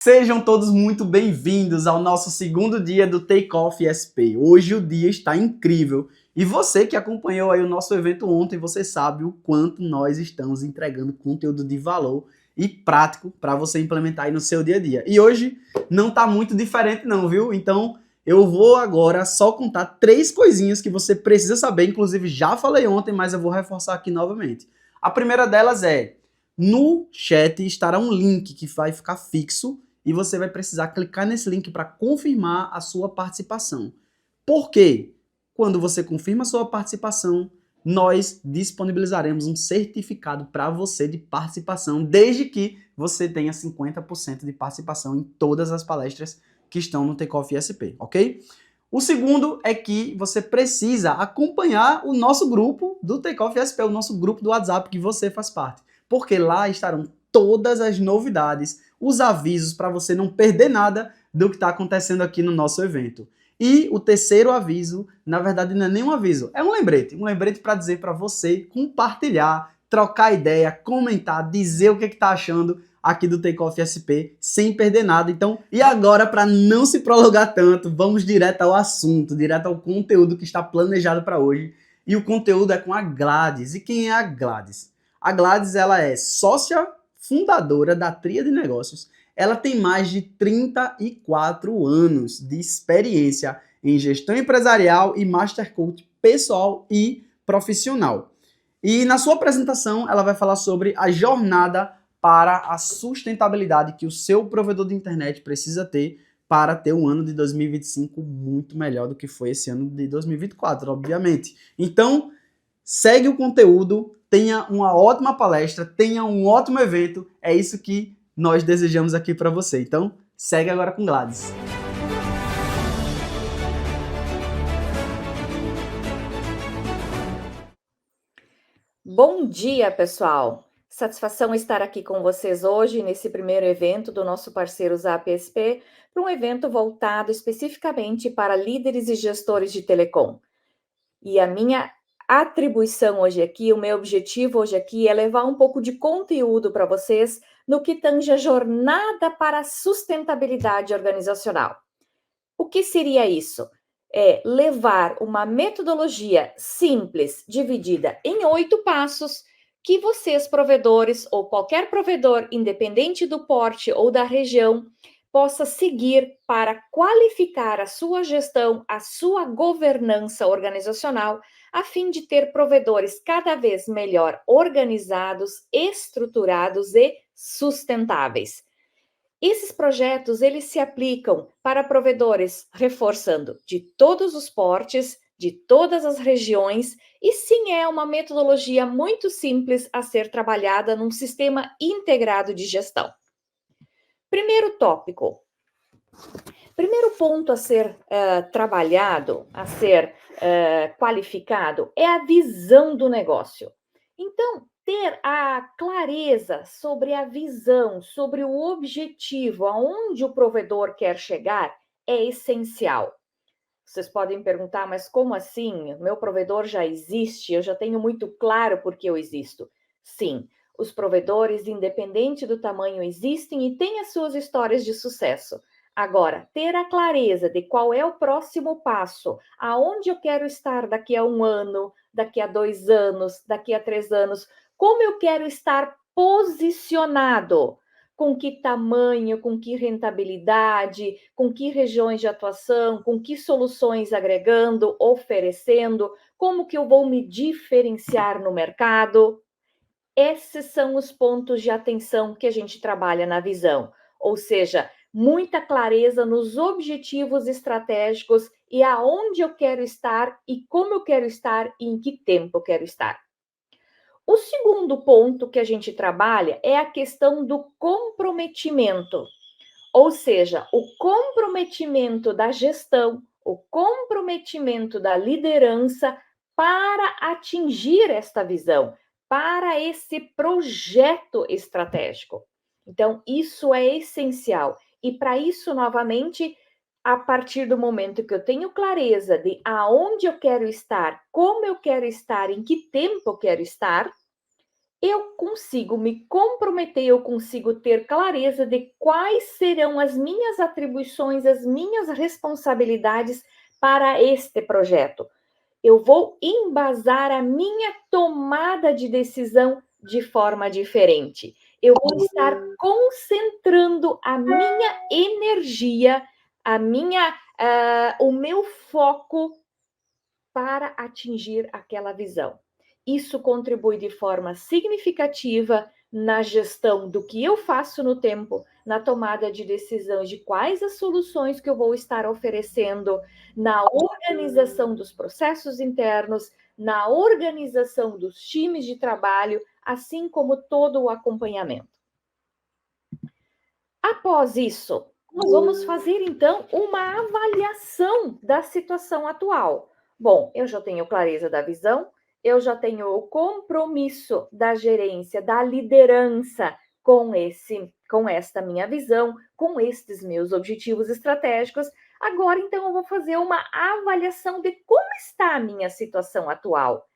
Sejam todos muito bem-vindos ao nosso segundo dia do Takeoff SP. Hoje o dia está incrível e você que acompanhou aí o nosso evento ontem, você sabe o quanto nós estamos entregando conteúdo de valor e prático para você implementar aí no seu dia a dia. E hoje não está muito diferente não, viu? Então eu vou agora só contar 3 coisinhas que você precisa saber, inclusive já falei ontem, mas eu vou reforçar aqui novamente. A primeira delas é, no chat estará um link que vai ficar fixo e você vai precisar clicar nesse link para confirmar a sua participação. Por quê? Quando você confirma a sua participação, nós disponibilizaremos um certificado para você de participação, desde que você tenha 50% de participação em todas as palestras que estão no Takeoff SP, ok? O segundo é que você precisa acompanhar o nosso grupo do Takeoff SP, o nosso grupo do WhatsApp que você faz parte, porque lá estarão todas as novidades, os avisos para você não perder nada do que está acontecendo aqui no nosso evento. E o terceiro aviso, na verdade não é nem um aviso, é um lembrete para dizer para você compartilhar, trocar ideia, comentar, dizer o que está achando aqui do Takeoff SP sem perder nada. Então, e agora, para não se prolongar tanto, vamos direto ao assunto, direto ao conteúdo que está planejado para hoje. E o conteúdo é com a Gladys. E quem é a Gladys? A Gladys, ela é sócia fundadora da Tria de Negócios. Ela tem mais de 34 anos de experiência em gestão empresarial e Master Coach pessoal e profissional. E na sua apresentação, ela vai falar sobre a jornada para a sustentabilidade que o seu provedor de internet precisa ter para ter um ano de 2025 muito melhor do que foi esse ano de 2024, obviamente. Então, segue o conteúdo, tenha uma ótima palestra, tenha um ótimo evento. É isso que nós desejamos aqui para você. Então, segue agora com Gladys. Bom dia, pessoal! Satisfação estar aqui com vocês hoje nesse primeiro evento do nosso parceiro ZapSP, para um evento voltado especificamente para líderes e gestores de telecom. E a minha atribuição hoje aqui, o meu objetivo hoje aqui é levar um pouco de conteúdo para vocês no que tange a jornada para a sustentabilidade organizacional. O que seria isso? É levar uma metodologia simples, dividida em 8 passos, que vocês, provedores, ou qualquer provedor, independente do porte ou da região, possa seguir para qualificar a sua gestão, a sua governança organizacional, a fim de ter provedores cada vez melhor organizados, estruturados e sustentáveis. Esses projetos, eles se aplicam para provedores, reforçando, de todos os portes, de todas as regiões, e sim, é uma metodologia muito simples a ser trabalhada num sistema integrado de gestão. Primeiro tópico. Primeiro ponto a ser trabalhado, a ser qualificado, é a visão do negócio. Então, ter a clareza sobre a visão, sobre o objetivo, aonde o provedor quer chegar, é essencial. Vocês podem perguntar, mas como assim? Meu provedor já existe, eu já tenho muito claro por que eu existo. Sim, os provedores, independente do tamanho, existem e têm as suas histórias de sucesso. Agora, ter a clareza de qual é o próximo passo, aonde eu quero estar daqui a 1 ano, daqui a 2 anos, daqui a 3 anos, como eu quero estar posicionado, com que tamanho, com que rentabilidade, com que regiões de atuação, com que soluções agregando, oferecendo, como que eu vou me diferenciar no mercado. Esses são os pontos de atenção que a gente trabalha na visão, ou seja, muita clareza nos objetivos estratégicos e aonde eu quero estar e como eu quero estar e em que tempo eu quero estar. O segundo ponto que a gente trabalha é a questão do comprometimento, ou seja, o comprometimento da gestão, o comprometimento da liderança para atingir esta visão, para esse projeto estratégico. Então, isso é essencial. E para isso, novamente, a partir do momento que eu tenho clareza de aonde eu quero estar, como eu quero estar, em que tempo eu quero estar, eu consigo me comprometer, eu consigo ter clareza de quais serão as minhas atribuições, as minhas responsabilidades para este projeto. Eu vou embasar a minha tomada de decisão de forma diferente. Eu vou estar concentrando a minha energia, o meu foco para atingir aquela visão. Isso contribui de forma significativa na gestão do que eu faço no tempo, na tomada de decisões de quais as soluções que eu vou estar oferecendo, na organização dos processos internos, na organização dos times de trabalho, assim como todo o acompanhamento. Após isso, nós vamos fazer então uma avaliação da situação atual. Bom, eu já tenho clareza da visão, eu já tenho o compromisso da gerência, da liderança com esta minha visão, com estes meus objetivos estratégicos. Agora, então, eu vou fazer uma avaliação de como está a minha situação atual.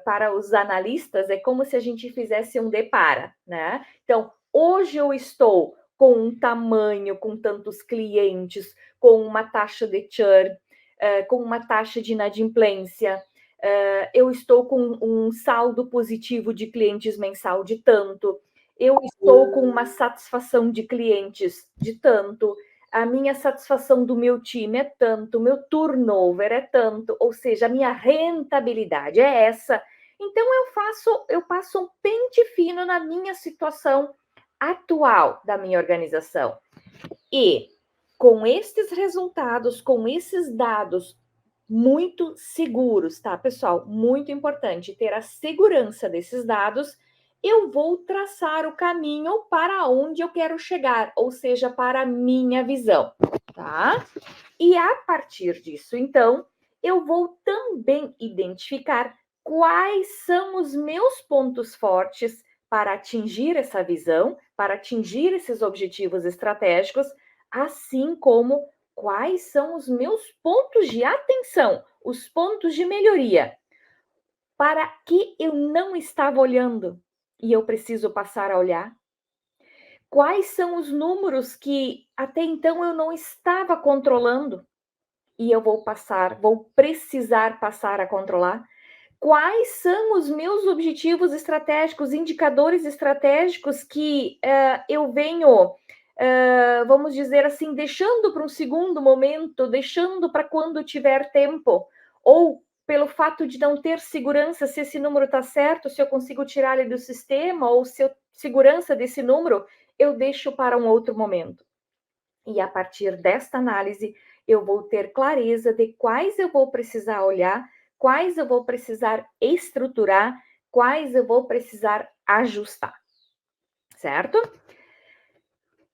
Para os analistas, é como se a gente fizesse um depara, né? Então, hoje eu estou com um tamanho, com tantos clientes, com uma taxa de churn, com uma taxa de inadimplência, eu estou com um saldo positivo de clientes mensal de tanto, eu estou com uma satisfação de clientes de tanto, a minha satisfação do meu time é tanto, o meu turnover é tanto, ou seja, a minha rentabilidade é essa. Então eu passo um pente fino na minha situação atual da minha organização. E com estes resultados, com esses dados muito seguros, tá, pessoal? Muito importante ter a segurança desses dados. Eu vou traçar o caminho para onde eu quero chegar, ou seja, para a minha visão, tá? E a partir disso, então, eu vou também identificar quais são os meus pontos fortes para atingir essa visão, para atingir esses objetivos estratégicos, assim como quais são os meus pontos de atenção, os pontos de melhoria, para que eu não estava olhando e eu preciso passar a olhar. Quais são os números que até então eu não estava controlando e eu vou precisar passar a controlar? Quais são os meus objetivos estratégicos, indicadores estratégicos que eu venho, vamos dizer assim, deixando para um segundo momento, deixando para quando tiver tempo, ou pelo fato de não ter segurança se esse número está certo, se eu consigo tirar ele do sistema, ou se eu segurança desse número, eu deixo para um outro momento. E a partir desta análise, eu vou ter clareza de quais eu vou precisar olhar, quais eu vou precisar estruturar, quais eu vou precisar ajustar, certo?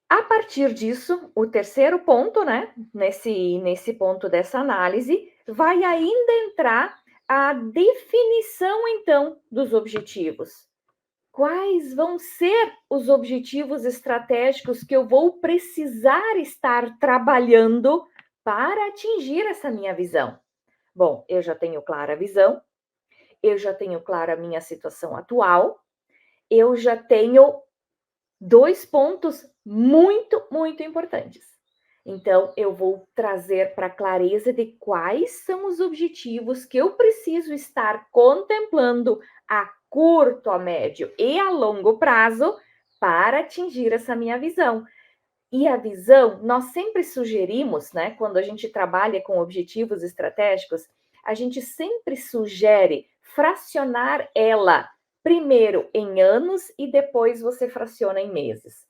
A partir disso, o terceiro ponto, né, nesse ponto dessa análise, vai ainda entrar a definição, então, dos objetivos. Quais vão ser os objetivos estratégicos que eu vou precisar estar trabalhando para atingir essa minha visão? Bom, eu já tenho clara a visão, eu já tenho clara a minha situação atual, eu já tenho 2 pontos muito, muito importantes. Então, eu vou trazer para a clareza de quais são os objetivos que eu preciso estar contemplando a curto, a médio e a longo prazo para atingir essa minha visão. E a visão, nós sempre sugerimos, né, quando a gente trabalha com objetivos estratégicos, a gente sempre sugere fracionar ela primeiro em anos e depois você fraciona em meses.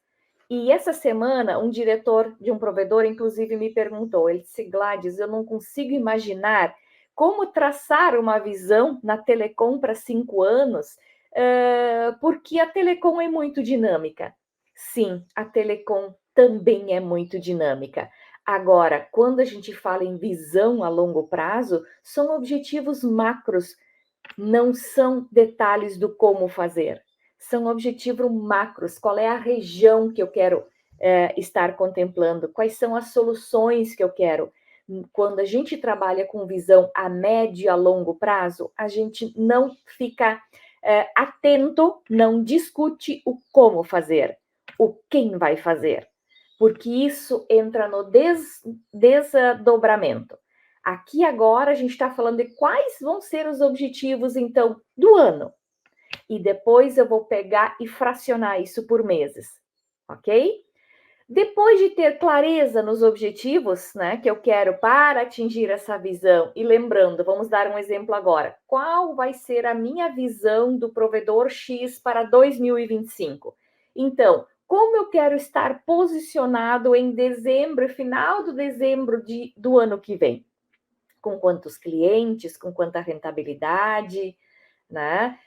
E essa semana, um diretor de um provedor, inclusive, me perguntou, ele disse, Gladys, eu não consigo imaginar como traçar uma visão na Telecom para 5 anos, porque a Telecom é muito dinâmica. Sim, a Telecom também é muito dinâmica. Agora, quando a gente fala em visão a longo prazo, são objetivos macros, não são detalhes do como fazer. São objetivos macros. Qual é a região que eu quero estar contemplando? Quais são as soluções que eu quero? Quando a gente trabalha com visão a médio e a longo prazo, a gente não fica atento, não discute o como fazer, o quem vai fazer, porque isso entra no desdobramento. Aqui agora a gente está falando de quais vão ser os objetivos, então, do ano. E depois eu vou pegar e fracionar isso por meses, ok? Depois de ter clareza nos objetivos, né, que eu quero para atingir essa visão, e lembrando, vamos dar um exemplo agora. Qual vai ser a minha visão do provedor X para 2025? Então, como eu quero estar posicionado em dezembro, final do dezembro do ano que vem? Com quantos clientes, com quanta rentabilidade, né?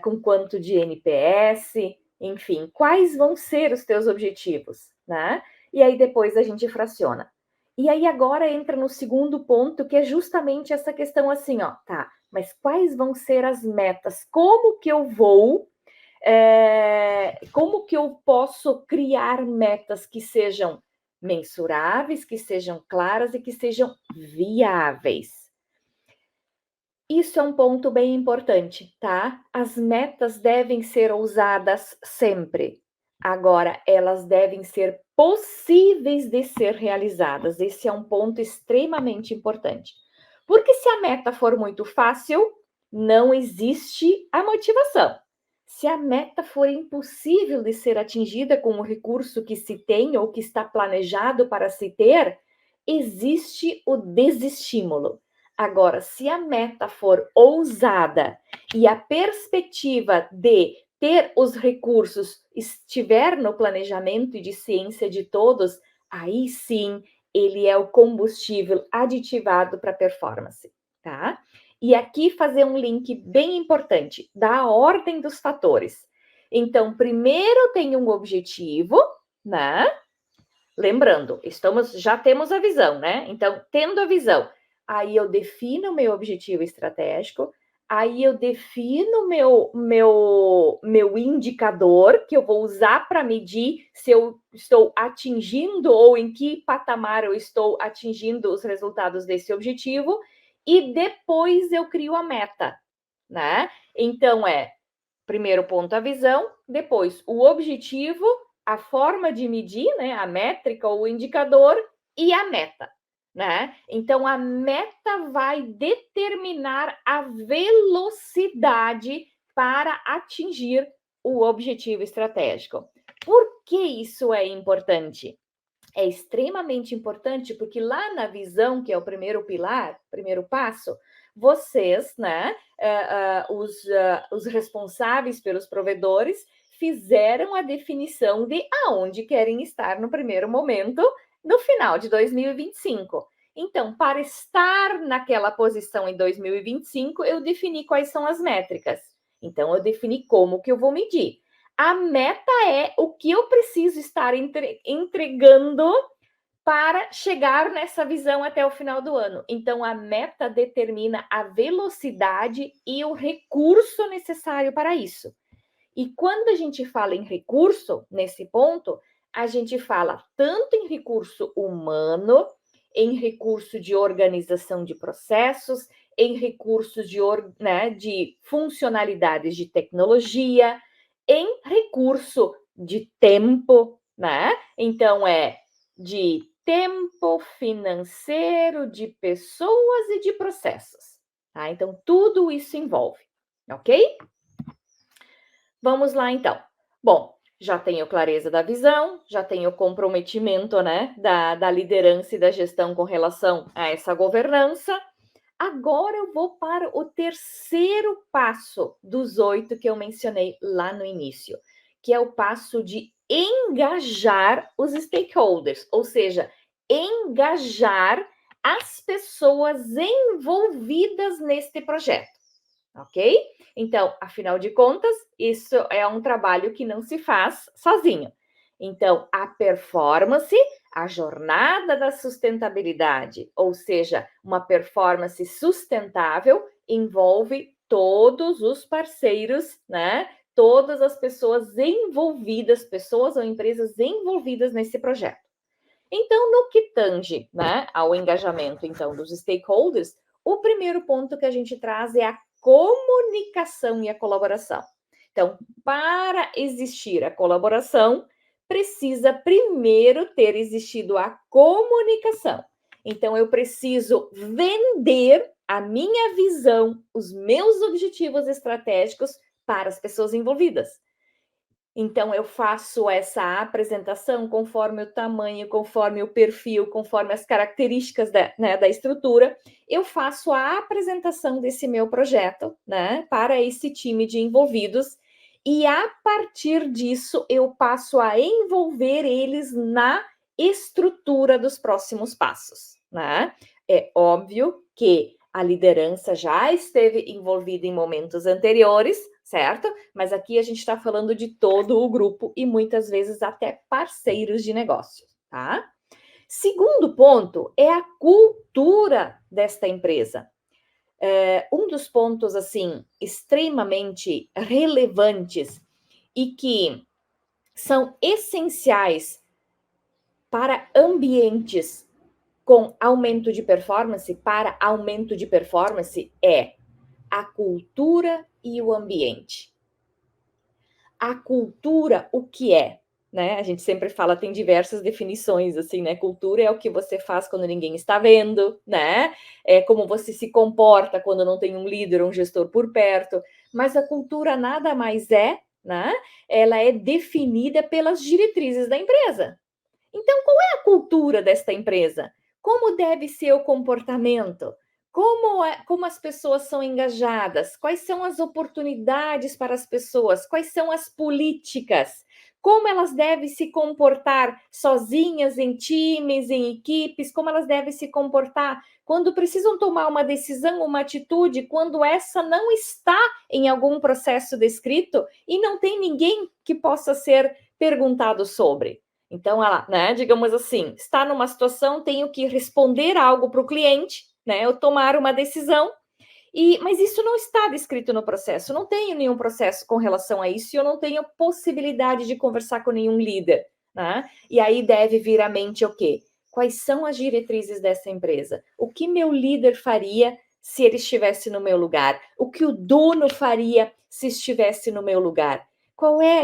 Com quanto de NPS, enfim, quais vão ser os teus objetivos, né? E aí depois a gente fraciona. E aí agora entra no segundo ponto, que é justamente essa questão assim, ó, tá, mas quais vão ser as metas? Como que eu vou, como que eu posso criar metas que sejam mensuráveis, que sejam claras e que sejam viáveis? Isso é um ponto bem importante, tá? As metas devem ser ousadas sempre. Agora, elas devem ser possíveis de ser realizadas. Esse é um ponto extremamente importante. Porque se a meta for muito fácil, não existe a motivação. Se a meta for impossível de ser atingida com o recurso que se tem ou que está planejado para se ter, existe o desestímulo. Agora, se a meta for ousada e a perspectiva de ter os recursos estiver no planejamento e de ciência de todos, aí sim ele é o combustível aditivado para a performance, tá? E aqui fazer um link bem importante da ordem dos fatores. Então, primeiro tem um objetivo, né? Lembrando, já temos a visão, né? Então, tendo a visão, aí eu defino o meu objetivo estratégico, aí eu defino meu indicador que eu vou usar para medir se eu estou atingindo ou em que patamar eu estou atingindo os resultados desse objetivo, e depois eu crio a meta, né? Então, primeiro ponto a visão, depois o objetivo, a forma de medir, né, a métrica ou o indicador e a meta, né? Então a meta vai determinar a velocidade para atingir o objetivo estratégico. Por que isso é importante? É extremamente importante porque lá na visão, que é o primeiro pilar, primeiro passo, vocês, né, os responsáveis pelos provedores, fizeram a definição de aonde querem estar no primeiro momento, no final de 2025. Então, para estar naquela posição em 2025, eu defini quais são as métricas. Então, eu defini como que eu vou medir. A meta é o que eu preciso estar entregando para chegar nessa visão até o final do ano. Então, a meta determina a velocidade e o recurso necessário para isso. E quando a gente fala em recurso, nesse ponto, a gente fala tanto em recurso humano, em recurso de organização de processos, em recursos de funcionalidades de tecnologia, em recurso de tempo, né? Então, de tempo financeiro, de pessoas e de processos, tá? Então, tudo isso envolve, ok? Vamos lá, então. Bom, já tenho clareza da visão, já tenho comprometimento, né, da liderança e da gestão com relação a essa governança. Agora eu vou para o terceiro passo dos 8 que eu mencionei lá no início, que é o passo de engajar os stakeholders, ou seja, engajar as pessoas envolvidas neste projeto, ok? Então, afinal de contas, isso é um trabalho que não se faz sozinho. Então, a performance, a jornada da sustentabilidade, ou seja, uma performance sustentável, envolve todos os parceiros, né? Todas as pessoas envolvidas, pessoas ou empresas envolvidas nesse projeto. Então, no que tange, né, ao engajamento, então, dos stakeholders, o primeiro ponto que a gente traz é a comunicação e a colaboração. Então, para existir a colaboração, precisa primeiro ter existido a comunicação. Então, eu preciso vender a minha visão, os meus objetivos estratégicos para as pessoas envolvidas. Então, eu faço essa apresentação conforme o tamanho, conforme o perfil, conforme as características da estrutura. Eu faço a apresentação desse meu projeto, né, para esse time de envolvidos. E, a partir disso, eu passo a envolver eles na estrutura dos próximos passos, né? É óbvio que a liderança já esteve envolvida em momentos anteriores, certo? Mas aqui a gente está falando de todo o grupo e muitas vezes até parceiros de negócio, tá? Segundo ponto é a cultura desta empresa. Um dos pontos, assim, extremamente relevantes e que são essenciais para ambientes com aumento de performance, é a cultura e o ambiente. A cultura, o que é? Né? A gente sempre fala, tem diversas definições, assim, né? Cultura é o que você faz quando ninguém está vendo, né? É como você se comporta quando não tem um líder ou um gestor por perto. Mas a cultura nada mais é, né? Ela é definida pelas diretrizes da empresa. Então, qual é a cultura desta empresa? Como deve ser o comportamento? Como as pessoas são engajadas? Quais são as oportunidades para as pessoas? Quais são as políticas? Como elas devem se comportar sozinhas, em times, em equipes? Como elas devem se comportar quando precisam tomar uma decisão, uma atitude, quando essa não está em algum processo descrito e não tem ninguém que possa ser perguntado sobre? Então, ela, né, digamos assim, está numa situação, tenho que responder algo para o cliente, né, eu tomar uma decisão, mas isso não está descrito no processo, não tenho nenhum processo com relação a isso e eu não tenho possibilidade de conversar com nenhum líder, né? E aí deve vir à mente o quê? Quais são as diretrizes dessa empresa? O que meu líder faria se ele estivesse no meu lugar? O que o dono faria se estivesse no meu lugar?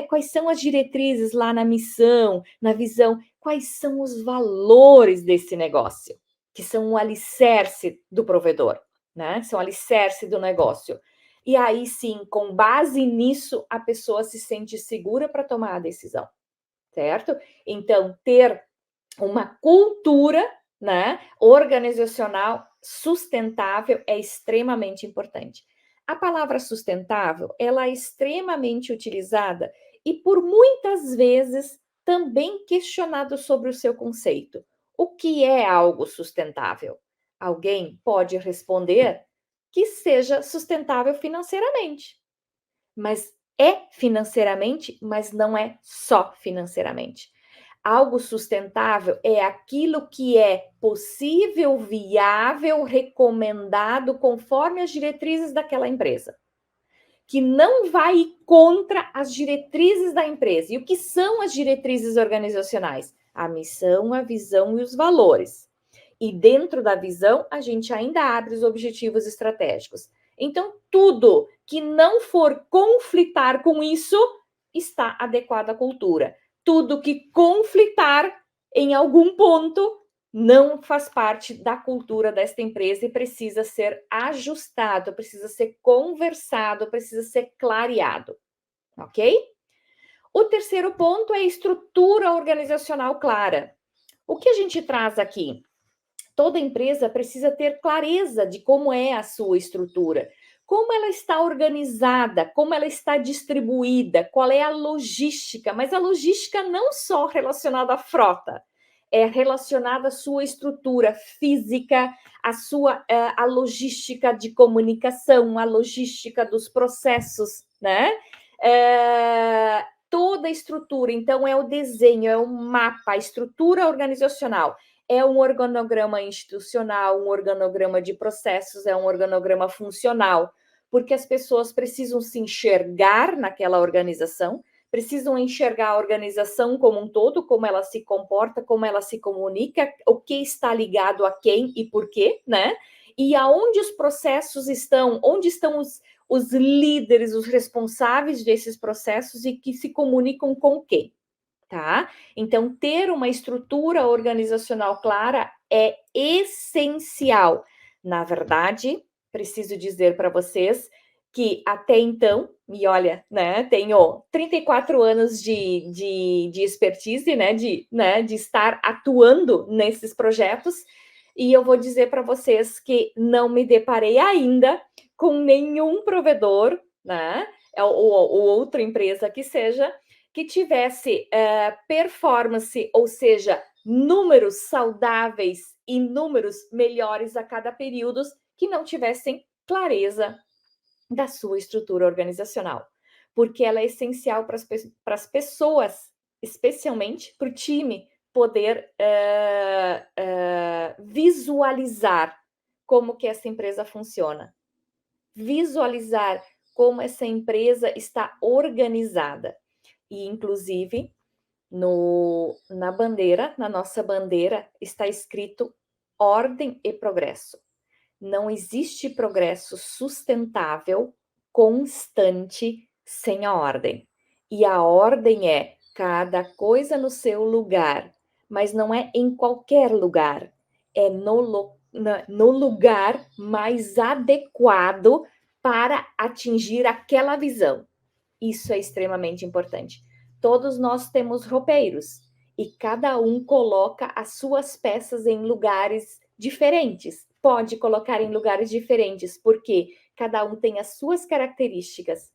Quais são as diretrizes lá na missão, na visão? Quais são os valores desse negócio? Que são o alicerce do provedor, né? São o alicerce do negócio. E aí sim, com base nisso, a pessoa se sente segura para tomar a decisão, certo? Então, ter uma cultura, né, organizacional sustentável é extremamente importante. A palavra sustentável, ela é extremamente utilizada e por muitas vezes também questionado sobre o seu conceito. O que é algo sustentável? Alguém pode responder que seja sustentável financeiramente, mas é financeiramente, mas não é só financeiramente. Algo sustentável é aquilo que é possível, viável, recomendado conforme as diretrizes daquela empresa, que não vai contra as diretrizes da empresa. E o que são as diretrizes organizacionais? A missão, a visão e os valores. E dentro da visão, a gente ainda abre os objetivos estratégicos. Então, tudo que não for conflitar com isso está adequado à cultura. Tudo que conflitar em algum ponto não faz parte da cultura desta empresa e precisa ser ajustado, precisa ser conversado, precisa ser clareado, ok? O terceiro ponto é a estrutura organizacional clara. O que a gente traz aqui? Toda empresa precisa ter clareza de como é a sua estrutura, como ela está organizada, como ela está distribuída, qual é a logística, mas a logística não só relacionada à frota, é relacionada à sua estrutura física, a logística de comunicação, a logística dos processos, né? Toda a estrutura, então, é o desenho, é o mapa, a estrutura organizacional. É um organograma institucional, um organograma de processos, é um organograma funcional, porque as pessoas precisam se enxergar naquela organização, precisam enxergar a organização como um todo, como ela se comporta, como ela se comunica, o que está ligado a quem e por quê, né? e aonde os processos estão, onde estão os líderes, os responsáveis desses processos e que se comunicam com quem, tá? Então, ter uma estrutura organizacional clara é essencial. Na verdade, preciso dizer para vocês que até então, e olha, né, tenho 34 anos de expertise, de estar atuando nesses projetos, e eu vou dizer para vocês que não me deparei ainda com nenhum provedor, né, ou outra empresa que seja, que tivesse performance, ou seja, números saudáveis e números melhores a cada período, que não tivessem clareza da sua estrutura organizacional, porque ela é essencial para as pessoas, especialmente para o time, poder visualizar como que essa empresa funciona, visualizar como essa empresa está organizada. E, inclusive, na bandeira, na nossa bandeira, está escrito ordem e progresso. Não existe progresso sustentável, constante, sem a ordem. E a ordem é cada coisa no seu lugar, mas não é em qualquer lugar, é no lugar mais adequado para atingir aquela visão. Isso é extremamente importante. Todos nós temos roupeiros e cada um coloca as suas peças em lugares diferentes. Pode colocar em lugares diferentes, porque cada um tem as suas características.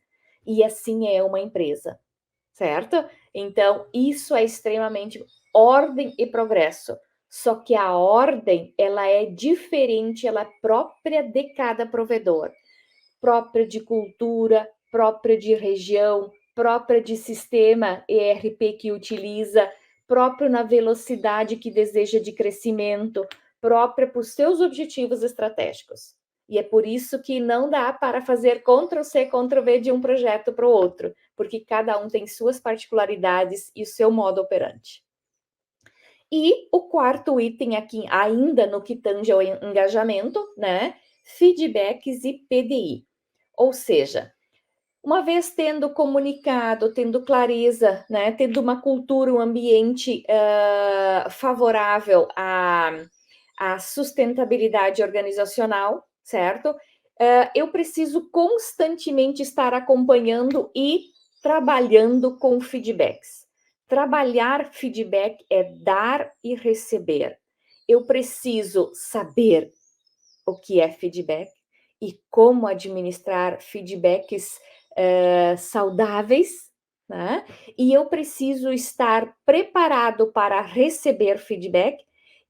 E assim é uma empresa, certo? Então, isso é extremamente ordem e progresso. Só que a ordem, ela é diferente, ela é própria de cada provedor. Própria de cultura, própria de região, própria de sistema ERP que utiliza, próprio na velocidade que deseja de crescimento, própria para os seus objetivos estratégicos. E é por isso que não dá para fazer Ctrl+C, Ctrl+V de um projeto para o outro, porque cada um tem suas particularidades e o seu modo operante. E o quarto item aqui, ainda no que tange ao engajamento, né? Feedbacks e PDI. Ou seja, uma vez tendo comunicado, tendo clareza, né, tendo uma cultura, um ambiente favorável à sustentabilidade organizacional, certo? Eu preciso constantemente estar acompanhando e trabalhando com feedbacks. Trabalhar feedback é dar e receber. Eu preciso saber o que é feedback e como administrar feedbacks saudáveis, né? E eu preciso estar preparado para receber feedback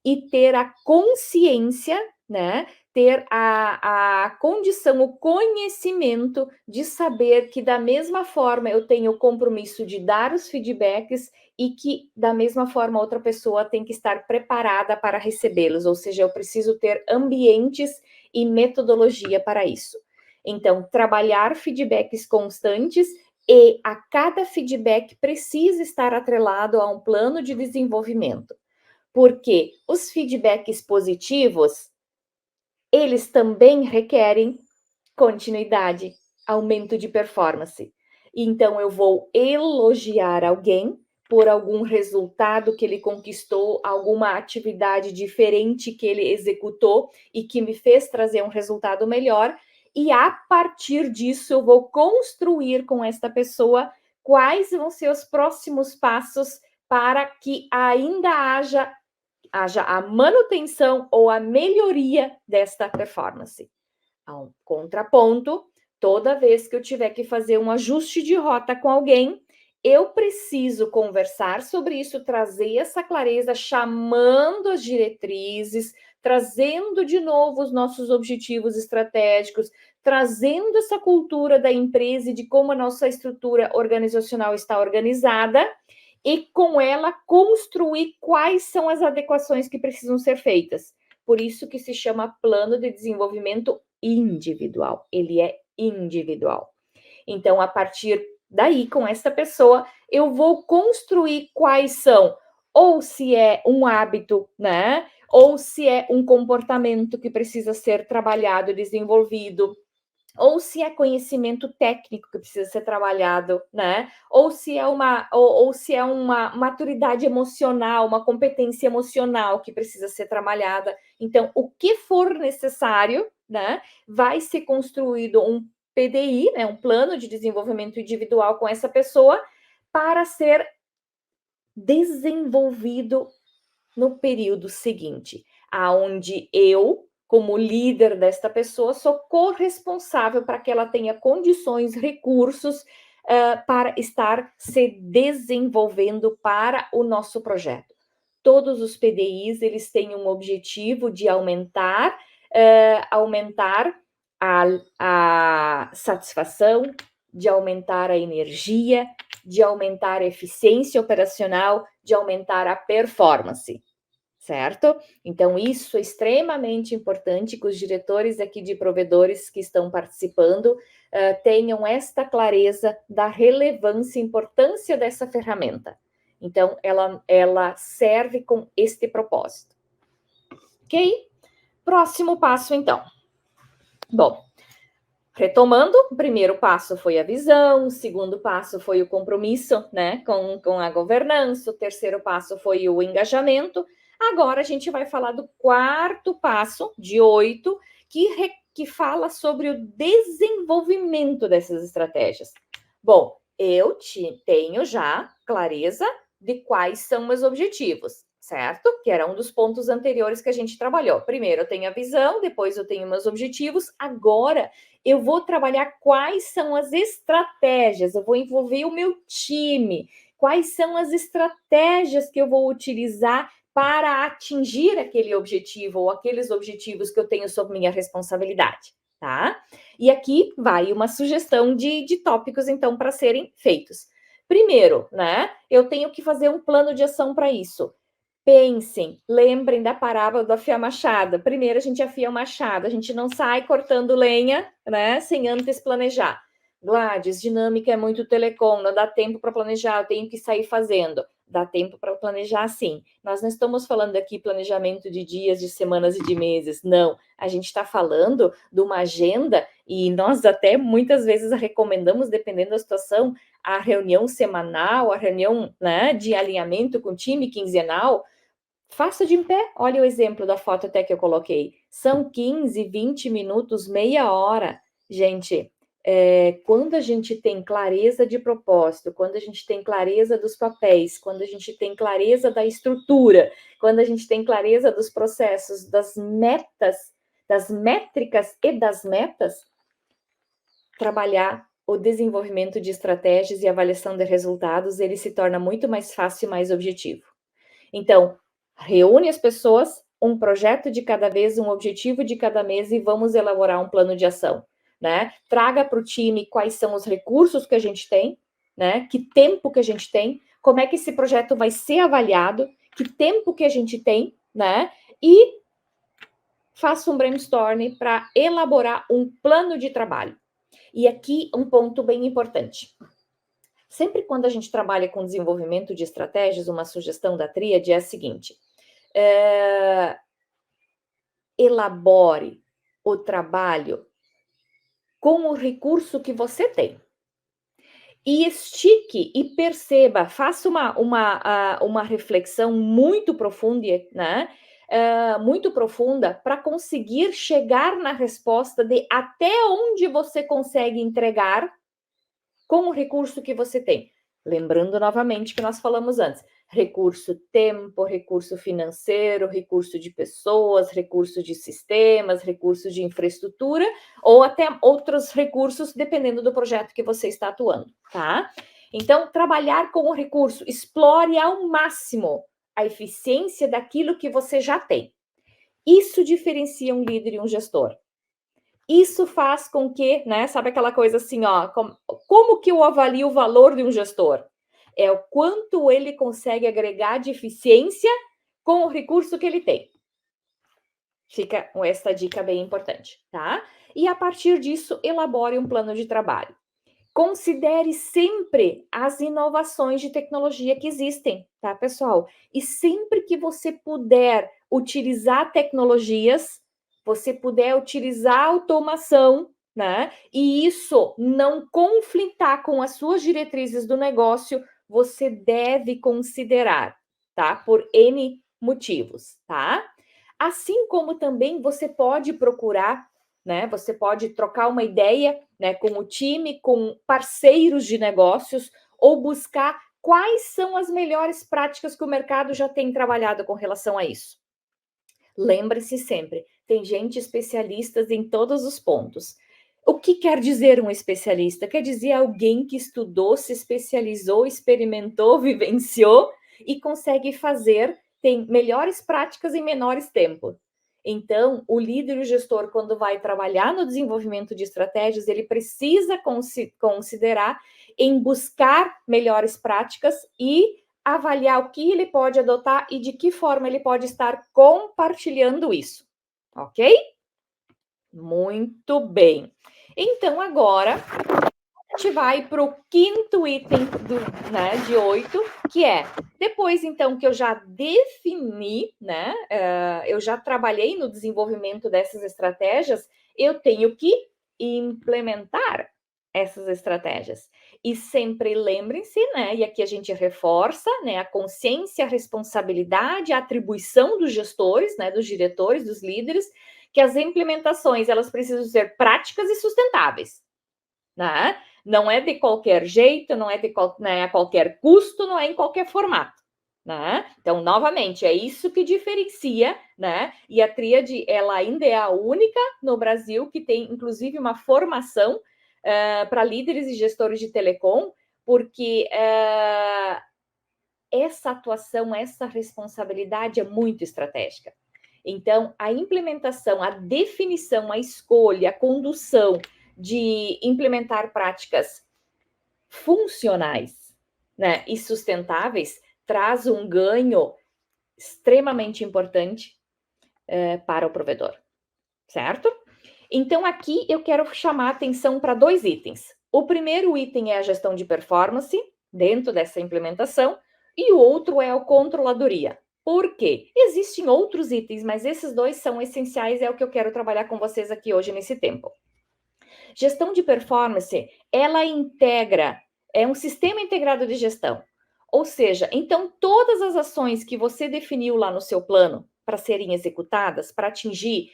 e ter a consciência, né? Ter a condição, o conhecimento de saber que da mesma forma eu tenho o compromisso de dar os feedbacks e que da mesma forma outra pessoa tem que estar preparada para recebê-los, ou seja, eu preciso ter ambientes e metodologia para isso. Então, trabalhar feedbacks constantes e a cada feedback precisa estar atrelado a um plano de desenvolvimento, porque os feedbacks positivos, eles também requerem continuidade, aumento de performance. Então, eu vou elogiar alguém por algum resultado que ele conquistou, alguma atividade diferente que ele executou e que me fez trazer um resultado melhor. E a partir disso, eu vou construir com esta pessoa quais vão ser os próximos passos para que ainda haja a manutenção ou a melhoria desta performance. A um contraponto, toda vez que eu tiver que fazer um ajuste de rota com alguém, eu preciso conversar sobre isso, trazer essa clareza, chamando as diretrizes, trazendo de novo os nossos objetivos estratégicos, trazendo essa cultura da empresa e de como a nossa estrutura organizacional está organizada, e com ela construir quais são as adequações que precisam ser feitas. Por isso que se chama plano de desenvolvimento individual. Ele é individual. Então, a partir daí, com essa pessoa, eu vou construir quais são, ou se é um hábito, né? ou se é um comportamento que precisa ser trabalhado e desenvolvido, ou se é conhecimento técnico que precisa ser trabalhado, né? Ou se é uma maturidade emocional, uma competência emocional que precisa ser trabalhada. Então, o que for necessário, né, vai ser construído um PDI, né, um plano de desenvolvimento individual com essa pessoa para ser desenvolvido no período seguinte, aonde eu, como líder desta pessoa, sou corresponsável para que ela tenha condições, recursos para estar se desenvolvendo para o nosso projeto. Todos os PDIs, eles têm um objetivo de aumentar a satisfação, de aumentar a energia, de aumentar a eficiência operacional, de aumentar a performance, certo? Então, isso é extremamente importante que os diretores aqui de provedores que estão participando tenham esta clareza da relevância e importância dessa ferramenta. Então, ela serve com este propósito. Ok? Próximo passo, então. Bom, retomando, o primeiro passo foi a visão, o segundo passo foi o compromisso, né, com a governança, o terceiro passo foi o engajamento. Agora a gente vai falar do quarto passo, de 8, que fala sobre o desenvolvimento dessas estratégias. Bom, eu tenho já clareza de quais são meus objetivos, certo? Que era um dos pontos anteriores que a gente trabalhou. Primeiro eu tenho a visão, depois eu tenho meus objetivos. Agora eu vou trabalhar quais são as estratégias, eu vou envolver o meu time, quais são as estratégias que eu vou utilizar para atingir aquele objetivo ou aqueles objetivos que eu tenho sob minha responsabilidade, tá? E aqui vai uma sugestão de tópicos, então, para serem feitos. Primeiro, né, eu tenho que fazer um plano de ação para isso. Pensem, lembrem da parábola do afia machado. Primeiro a gente afia o machado, a gente não sai cortando lenha, né, sem antes planejar. Gladys, dinâmica é muito telecom, não dá tempo para planejar, eu tenho que sair fazendo. Dá tempo para planejar, sim. Nós não estamos falando aqui planejamento de dias, de semanas e de meses, não. A gente está falando de uma agenda e nós até muitas vezes recomendamos, dependendo da situação, a reunião semanal, a reunião, né, de alinhamento com o time quinzenal. Faça de em pé. Olha o exemplo da foto até que eu coloquei. São 15, 20 minutos, meia hora. Gente, quando a gente tem clareza de propósito, quando a gente tem clareza dos papéis, quando a gente tem clareza da estrutura, quando a gente tem clareza dos processos, das metas, das métricas e das metas, trabalhar o desenvolvimento de estratégias e avaliação de resultados, ele se torna muito mais fácil e mais objetivo. Então, reúne as pessoas, um projeto de cada vez, um objetivo de cada mês e vamos elaborar um plano de ação, né? Traga para o time quais são os recursos que a gente tem, né? Que tempo que a gente tem, como é que esse projeto vai ser avaliado, que tempo que a gente tem, né? E faça um brainstorming para elaborar um plano de trabalho. E aqui um ponto bem importante. Sempre quando a gente trabalha com desenvolvimento de estratégias, uma sugestão da tríade é a seguinte: elabore o trabalho com o recurso que você tem. E estique e perceba, faça uma reflexão muito profunda, né? Muito profunda para conseguir chegar na resposta de até onde você consegue entregar com o recurso que você tem. Lembrando novamente que nós falamos antes: recurso tempo, recurso financeiro, recurso de pessoas, recurso de sistemas, recurso de infraestrutura, ou até outros recursos, dependendo do projeto que você está atuando, tá? Então, trabalhar com o recurso, explore ao máximo a eficiência daquilo que você já tem. Isso diferencia um líder e um gestor. Isso faz com que, né, sabe aquela coisa assim, ó, como que eu avalio o valor de um gestor? É o quanto ele consegue agregar de eficiência com o recurso que ele tem. Fica com essa dica bem importante, tá? E a partir disso, elabore um plano de trabalho. Considere sempre as inovações de tecnologia que existem, tá, pessoal? E sempre que você puder utilizar tecnologias, você puder utilizar automação, né? E isso não conflitar com as suas diretrizes do negócio, você deve considerar, tá? Por N motivos, tá? Assim como também você pode procurar, né? Você pode trocar uma ideia, né, com o time, com parceiros de negócios, ou buscar quais são as melhores práticas que o mercado já tem trabalhado com relação a isso. Lembre-se sempre, tem gente especialista em todos os pontos. O que quer dizer um especialista? Quer dizer alguém que estudou, se especializou, experimentou, vivenciou e consegue fazer, tem melhores práticas em menores tempo. Então, o líder e o gestor, quando vai trabalhar no desenvolvimento de estratégias, ele precisa considerar em buscar melhores práticas e avaliar o que ele pode adotar e de que forma ele pode estar compartilhando isso, ok? Muito bem. Então, agora a gente vai para o quinto item de 8, que é, depois então que eu já defini, né, eu já trabalhei no desenvolvimento dessas estratégias, eu tenho que implementar essas estratégias. E sempre lembrem-se, né, e aqui a gente reforça, né, a consciência, a responsabilidade, a atribuição dos gestores, né, dos diretores, dos líderes, que as implementações, elas precisam ser práticas e sustentáveis, né? Não é de qualquer jeito, não é a qualquer custo, não é em qualquer formato, né? Então, novamente, é isso que diferencia, né? E a Tríade, ela ainda é a única no Brasil que tem, inclusive, uma formação para líderes e gestores de telecom, porque essa atuação, essa responsabilidade é muito estratégica. Então, a implementação, a definição, a escolha, a condução de implementar práticas funcionais, né, e sustentáveis traz um ganho extremamente importante para o provedor, certo? Então, aqui eu quero chamar a atenção para 2 itens. O primeiro item é a gestão de performance dentro dessa implementação e o outro é a controladoria. Por quê? Existem outros itens, mas esses 2 são essenciais, é o que eu quero trabalhar com vocês aqui hoje nesse tempo. Gestão de performance, ela integra, é um sistema integrado de gestão. Ou seja, então todas as ações que você definiu lá no seu plano para serem executadas, para atingir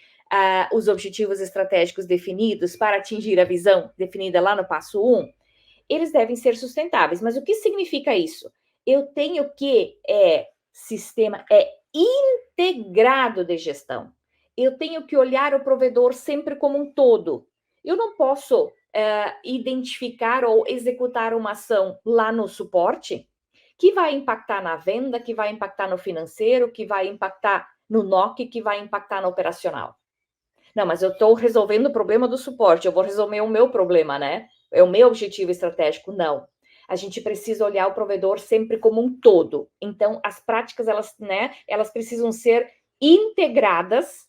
os objetivos estratégicos definidos, para atingir a visão definida lá no passo 1, eles devem ser sustentáveis. Mas o que significa isso? Eu tenho que sistema integrado de gestão. Eu tenho que olhar o provedor sempre como um todo. Eu não posso identificar ou executar uma ação lá no suporte que vai impactar na venda, que vai impactar no financeiro, que vai impactar no NOC, que vai impactar no operacional. Não, mas eu estou resolvendo o problema do suporte, eu vou resolver o meu problema, né? É o meu objetivo estratégico. Não. A gente precisa olhar o provedor sempre como um todo. Então, as práticas, elas precisam ser integradas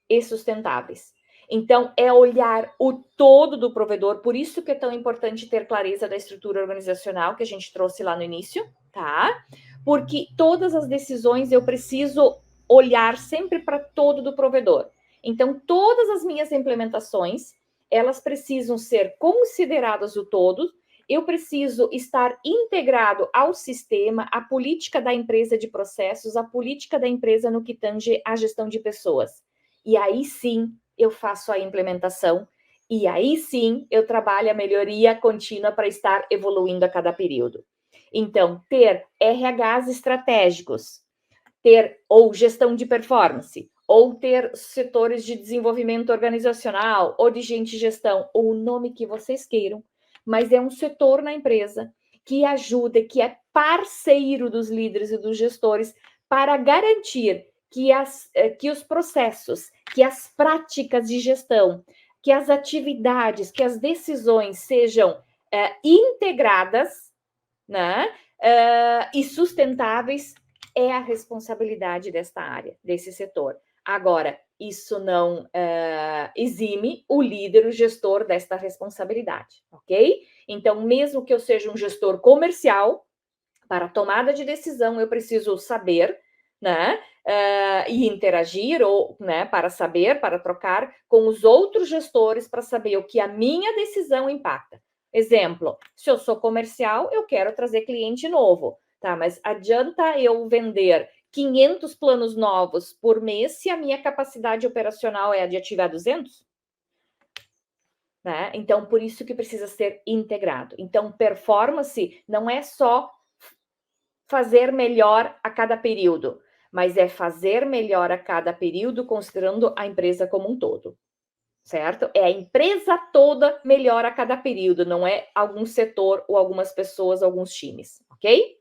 e sustentáveis. Então, é olhar o todo do provedor, por isso que é tão importante ter clareza da estrutura organizacional que a gente trouxe lá no início, tá? Porque todas as decisões eu preciso olhar sempre para todo do provedor. Então, todas as minhas implementações, elas precisam ser consideradas o todo, eu preciso estar integrado ao sistema, à política da empresa de processos, à política da empresa no que tange à gestão de pessoas. E aí sim, eu faço a implementação, e aí sim, eu trabalho a melhoria contínua para estar evoluindo a cada período. Então, ter RHs estratégicos, ter ou gestão de performance, ou ter setores de desenvolvimento organizacional, ou de gente de gestão, ou o nome que vocês queiram, mas é um setor na empresa que ajuda, que é parceiro dos líderes e dos gestores para garantir que os processos, que as práticas de gestão, que as atividades, que as decisões sejam integradas, né, e sustentáveis, é a responsabilidade desta área, desse setor. Agora, isso não exime o líder, o gestor desta responsabilidade, ok? Então, mesmo que eu seja um gestor comercial, para a tomada de decisão eu preciso saber, né, e interagir, ou, né, para saber, para trocar com os outros gestores para saber o que a minha decisão impacta. Exemplo, se eu sou comercial, eu quero trazer cliente novo, tá? Mas adianta eu vender 500 planos novos por mês se a minha capacidade operacional é a de ativar 200? Né? Então, por isso que precisa ser integrado. Então, performance não é só fazer melhor a cada período, mas é fazer melhor a cada período considerando a empresa como um todo, certo? É a empresa toda melhor a cada período, não é algum setor ou algumas pessoas, alguns times, ok?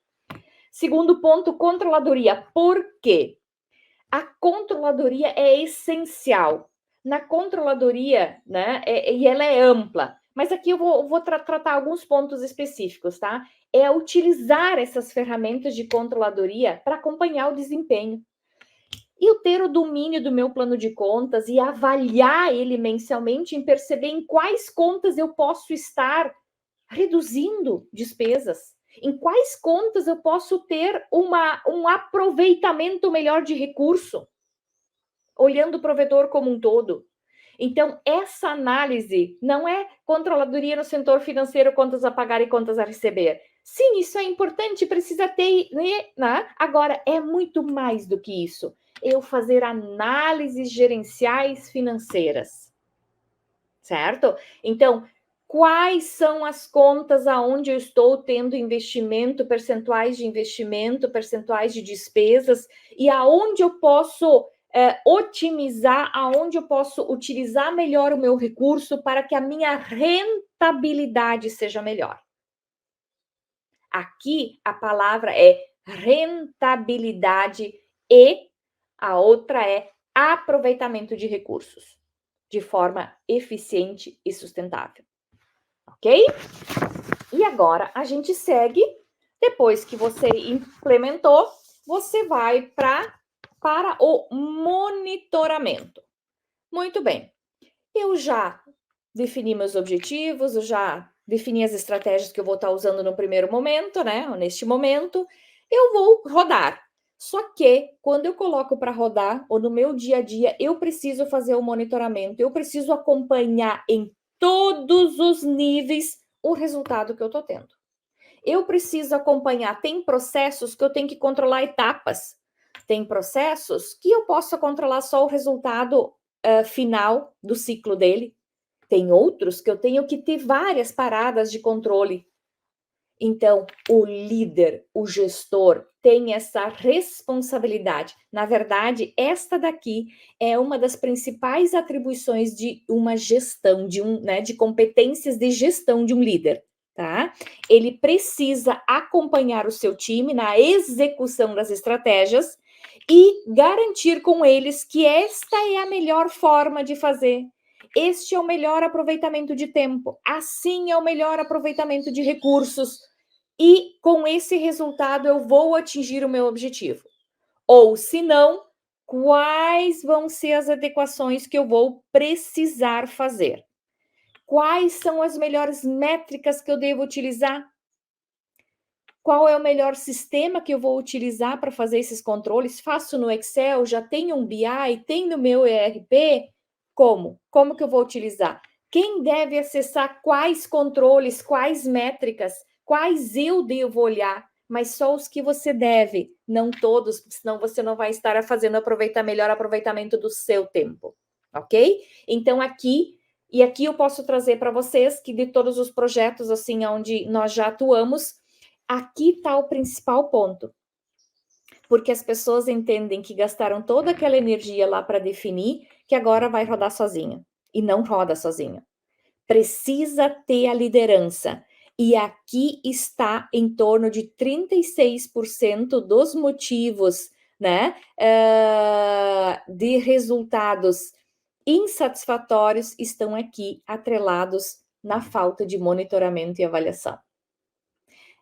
Segundo ponto, controladoria. Por quê? A controladoria é essencial. Na controladoria, né, e ela é ampla, mas aqui eu vou tratar alguns pontos específicos, tá? É utilizar essas ferramentas de controladoria para acompanhar o desempenho. E eu ter o domínio do meu plano de contas e avaliar ele mensalmente em perceber em quais contas eu posso estar reduzindo despesas, em quais contas eu posso ter um aproveitamento melhor de recurso, olhando o provedor como um todo. Então, essa análise não é controladoria no setor financeiro, contas a pagar e contas a receber. Sim, isso é importante, precisa ter, né? Agora, é muito mais do que isso. Eu fazer análises gerenciais financeiras, certo? Então, quais são as contas aonde eu estou tendo investimento, percentuais de despesas, e aonde eu posso otimizar, aonde eu posso utilizar melhor o meu recurso para que a minha rentabilidade seja melhor. Aqui a palavra é rentabilidade e a outra é aproveitamento de recursos de forma eficiente e sustentável. Ok? E agora a gente segue. Depois que você implementou, você vai para o monitoramento. Muito bem. Eu já defini meus objetivos, eu já defini as estratégias que eu vou estar usando no primeiro momento, né? Neste momento, eu vou rodar. Só que quando eu coloco para rodar, ou no meu dia a dia, eu preciso fazer o monitoramento, eu preciso acompanhar em todos os níveis o resultado que eu estou tendo. Eu preciso acompanhar, tem processos que eu tenho que controlar etapas, tem processos que eu posso controlar só o resultado final do ciclo dele, tem outros que eu tenho que ter várias paradas de controle. Então, o líder, o gestor, tem essa responsabilidade. Na verdade, esta daqui é uma das principais atribuições de uma gestão, de competências de gestão de um líder, tá? Ele precisa acompanhar o seu time na execução das estratégias e garantir com eles que esta é a melhor forma de fazer. Este é o melhor aproveitamento de tempo, assim é o melhor aproveitamento de recursos, e com esse resultado eu vou atingir o meu objetivo. Ou, se não, quais vão ser as adequações que eu vou precisar fazer? Quais são as melhores métricas que eu devo utilizar? Qual é o melhor sistema que eu vou utilizar para fazer esses controles? Faço no Excel, já tenho um BI, tem no meu ERP? Como? Como que eu vou utilizar? Quem deve acessar quais controles, quais métricas, quais eu devo olhar? Mas só os que você deve, não todos, senão você não vai estar fazendo melhor aproveitamento do seu tempo, ok? Então aqui eu posso trazer para vocês que de todos os projetos assim onde nós já atuamos, aqui está o principal ponto, porque as pessoas entendem que gastaram toda aquela energia lá para definir, que agora vai rodar sozinho, e não roda sozinho. Precisa ter a liderança, e aqui está em torno de 36% dos motivos, né, de resultados insatisfatórios estão aqui atrelados na falta de monitoramento e avaliação.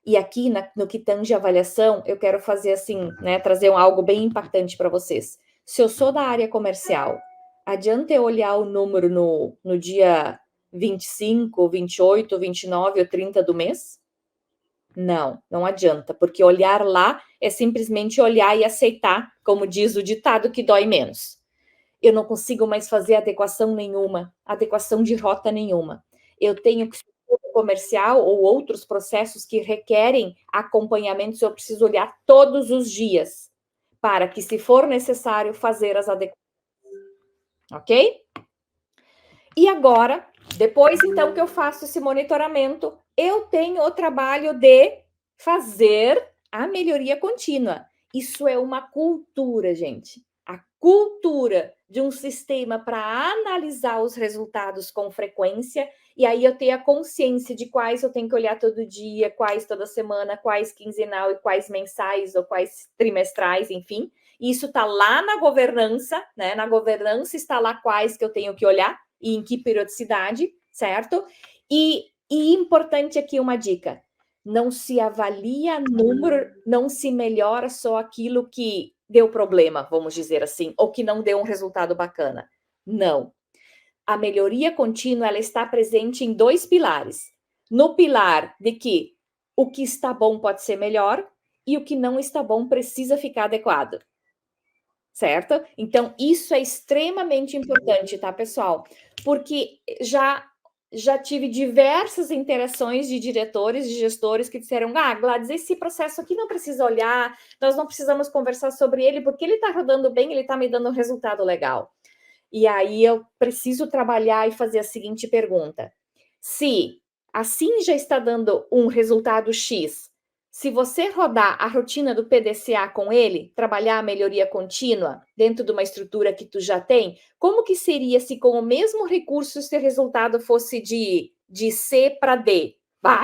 E aqui, no que tange avaliação, eu quero fazer assim, né, trazer algo bem impactante para vocês. Se eu sou da área comercial, adianta eu olhar o número no dia 25, 28, 29 ou 30 do mês? Não, não adianta, porque olhar lá é simplesmente olhar e aceitar, como diz o ditado, que dói menos. Eu não consigo mais fazer adequação nenhuma, adequação de rota nenhuma. Eu tenho que comercial ou outros processos que requerem acompanhamento, eu preciso olhar todos os dias para que, se for necessário, fazer as adequações. Ok? E agora, depois então que eu faço esse monitoramento, eu tenho o trabalho de fazer a melhoria contínua. Isso é uma cultura, gente. A cultura de um sistema para analisar os resultados com frequência, e aí eu tenho a consciência de quais eu tenho que olhar todo dia, quais toda semana, quais quinzenal e quais mensais ou quais trimestrais, enfim. Isso está lá na governança, né? Na governança está lá quais que eu tenho que olhar e em que periodicidade, certo? E importante aqui uma dica: não se avalia número, não se melhora só aquilo que deu problema, vamos dizer assim, ou que não deu um resultado bacana. Não. A melhoria contínua, ela está presente em 2 pilares. No pilar de que o que está bom pode ser melhor e o que não está bom precisa ficar adequado. Certo? Então, isso é extremamente importante, tá, pessoal? Porque já tive diversas interações de diretores, de gestores que disseram: Gladys, esse processo aqui não precisa olhar, nós não precisamos conversar sobre ele, porque ele está rodando bem, ele está me dando um resultado legal. E aí eu preciso trabalhar e fazer a seguinte pergunta: se assim já está dando um resultado X, se você rodar a rotina do PDCA com ele, trabalhar a melhoria contínua dentro de uma estrutura que tu já tem, como que seria se com o mesmo recurso esse resultado fosse de C para D?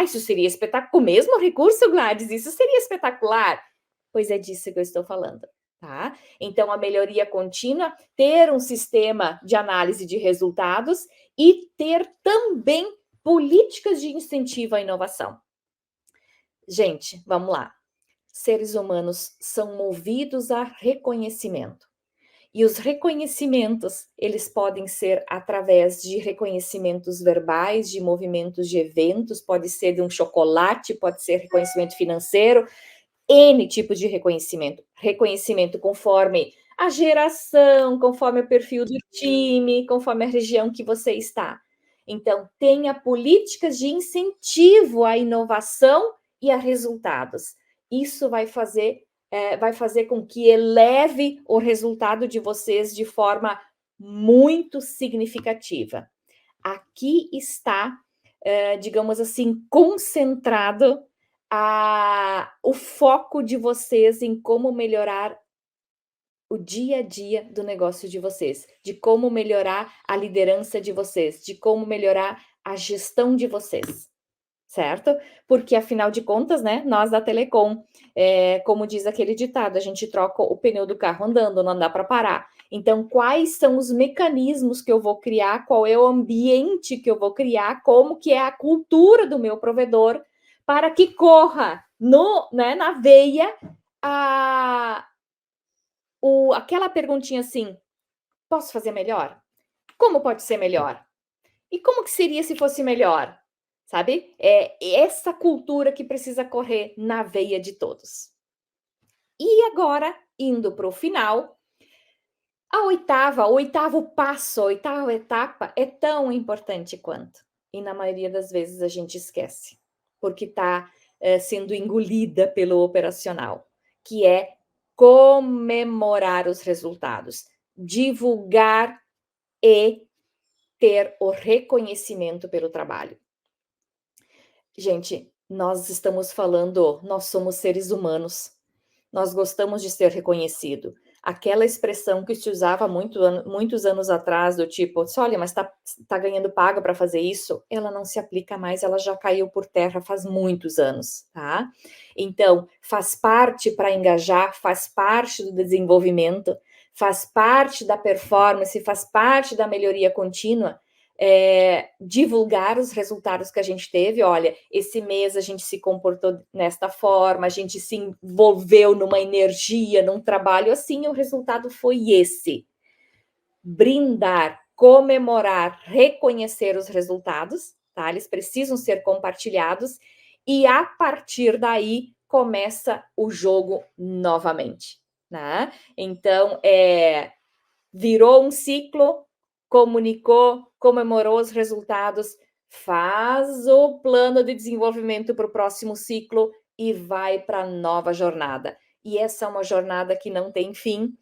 Isso seria espetacular. Com o mesmo recurso, Gladys, isso seria espetacular. Pois é disso que eu estou falando, tá? Então, a melhoria contínua, ter um sistema de análise de resultados e ter também políticas de incentivo à inovação. Gente, vamos lá. Seres humanos são movidos a reconhecimento. E os reconhecimentos, eles podem ser através de reconhecimentos verbais, de movimentos de eventos, pode ser de um chocolate, pode ser reconhecimento financeiro, N tipos de reconhecimento. Reconhecimento conforme a geração, conforme o perfil do time, conforme a região que você está. Então, tenha políticas de incentivo à inovação e a resultados. Isso vai fazer com que eleve o resultado de vocês de forma muito significativa. Aqui está, digamos assim, concentrado o foco de vocês em como melhorar o dia a dia do negócio de vocês, de como melhorar a liderança de vocês, de como melhorar a gestão de vocês, certo? Porque, afinal de contas, né, nós da Telecom, como diz aquele ditado, a gente troca o pneu do carro andando, não dá para parar. Então, quais são os mecanismos que eu vou criar, qual é o ambiente que eu vou criar, como que é a cultura do meu provedor, para que corra na veia aquela perguntinha assim: posso fazer melhor? Como pode ser melhor? E como que seria se fosse melhor? Sabe? É essa cultura que precisa correr na veia de todos. E agora, indo para o final, o oitavo passo, a oitava etapa é tão importante quanto. E na maioria das vezes a gente esquece, porque está sendo engolida pelo operacional, que é comemorar os resultados, divulgar e ter o reconhecimento pelo trabalho. Gente, nós estamos falando, nós somos seres humanos, nós gostamos de ser reconhecido. Aquela expressão que se usava muitos anos atrás, do tipo, olha, mas tá ganhando paga para fazer isso, ela não se aplica mais, ela já caiu por terra faz muitos anos, tá? Então, faz parte para engajar, faz parte do desenvolvimento, faz parte da performance, faz parte da melhoria contínua, divulgar os resultados que a gente teve. Olha, esse mês a gente se comportou nesta forma, a gente se envolveu numa energia, num trabalho assim, o resultado foi esse. Brindar, comemorar, reconhecer os resultados, tá? Eles precisam ser compartilhados e a partir daí começa o jogo novamente, né? Então, virou um ciclo, comunicou, comemorou os resultados, faz o plano de desenvolvimento para o próximo ciclo e vai para a nova jornada. E essa é uma jornada que não tem fim,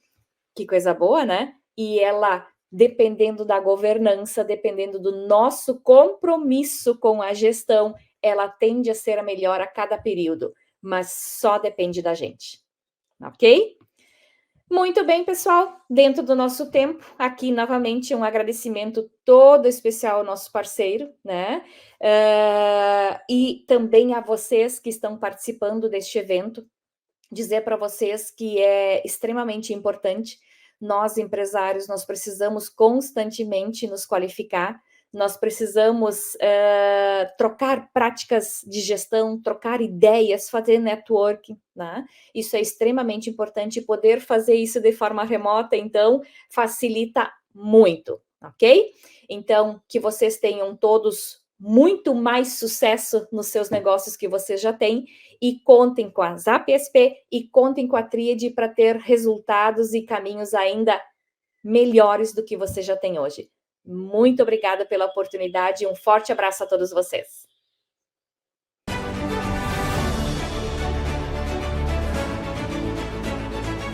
que coisa boa, né? E ela, dependendo da governança, dependendo do nosso compromisso com a gestão, ela tende a ser a melhor a cada período, mas só depende da gente, ok? Muito bem, pessoal, dentro do nosso tempo, aqui novamente um agradecimento todo especial ao nosso parceiro, né? E também a vocês que estão participando deste evento, dizer para vocês que é extremamente importante. Nós, empresários, nós precisamos constantemente nos qualificar, nós precisamos trocar práticas de gestão, trocar ideias, fazer networking, né? Isso é extremamente importante, poder fazer isso de forma remota, então, facilita muito, ok? Então, que vocês tenham todos muito mais sucesso nos seus negócios que vocês já têm, e contem com a Zap SP e contem com a Tríade para ter resultados e caminhos ainda melhores do que você já tem hoje. Muito obrigada pela oportunidade e um forte abraço a todos vocês.